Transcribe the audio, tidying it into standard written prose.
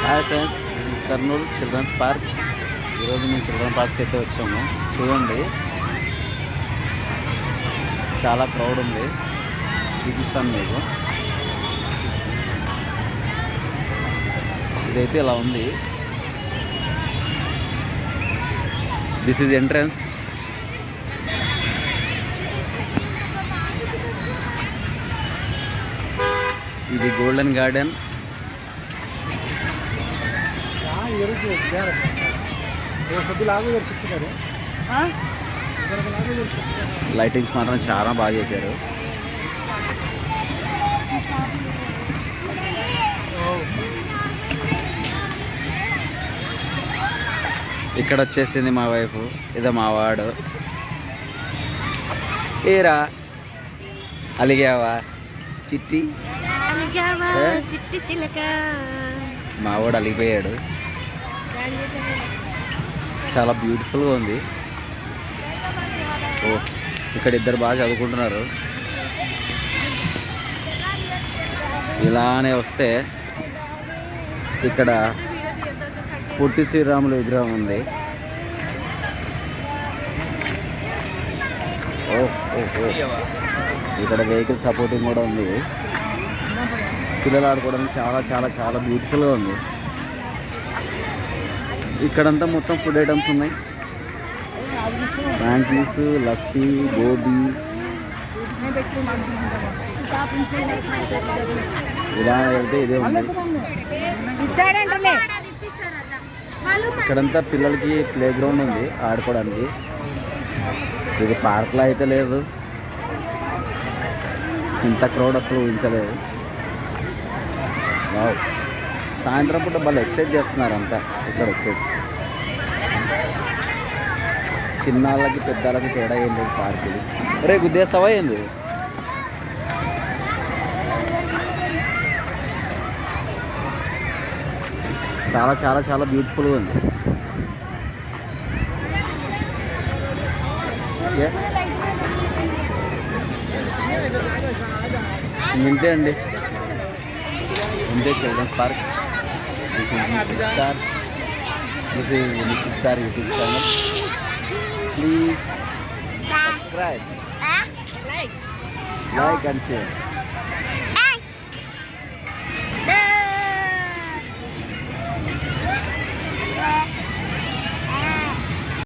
Hi friends, this is Kurnool children's park. ఈరోజు మేము children పార్క్కి అయితే వచ్చాము. చూడండి, చాలా క్రౌడ్ ఉంది. చూపిస్తాను మీకు. ఇదైతే ఇలా ఉంది. This is entrance. ఇది గోల్డెన్ గార్డెన్. లైటింగ్స్ మాత్రం చాలా బాగా చేశారు. ఇక్కడ వచ్చేసింది మా వైఫ్, ఇదో మా వాడు. ఏరా అలిగావా చిట్టి? మా వాడు అలిగిపోయాడు. చాలా బ్యూటిఫుల్గా ఉంది. ఓ, ఇక్కడ ఇద్దరు బాగా చదువుకుంటున్నారు. ఇలానే వస్తే ఇక్కడ పొట్టి శ్రీరాముల విగ్రహం ఉంది. ఇక్కడ వెహికల్ సపోర్టింగ్ కూడా ఉంది. పిల్లలు ఆడుకోవడానికి చాలా చాలా చాలా బ్యూటిఫుల్గా ఉంది. ఇక్కడంతా మొత్తం ఫుడ్ ఐటమ్స్ ఉన్నాయి. ఫ్రాంకీస్, లస్సీ, గోబీ, ఇలా వెళ్తే ఇదే ఉంది. ఇక్కడంతా పిల్లలకి ప్లే గ్రౌండ్ ఉంది ఆడుకోవడానికి. ఇది పార్క్లో అయితే లేదు. ఇంత క్రౌడ్ అసలు ఊహించలేదు. వావ్, సాయంత్రం పూట వాళ్ళు ఎక్సర్సైజ్ చేస్తున్నారు అంతా. ఇక్కడ వచ్చేసి చిన్నాళ్ళకి పెద్దలకి తేడా ఏంది పార్క్. రే గుద్దేస్తావా ఏంది? చాలా చాలా చాలా బ్యూటిఫుల్గా ఉంది. ఇంతే అండి, ఇంతే children's park. This is Nikhil star YouTube channel. Please subscribe, like and share.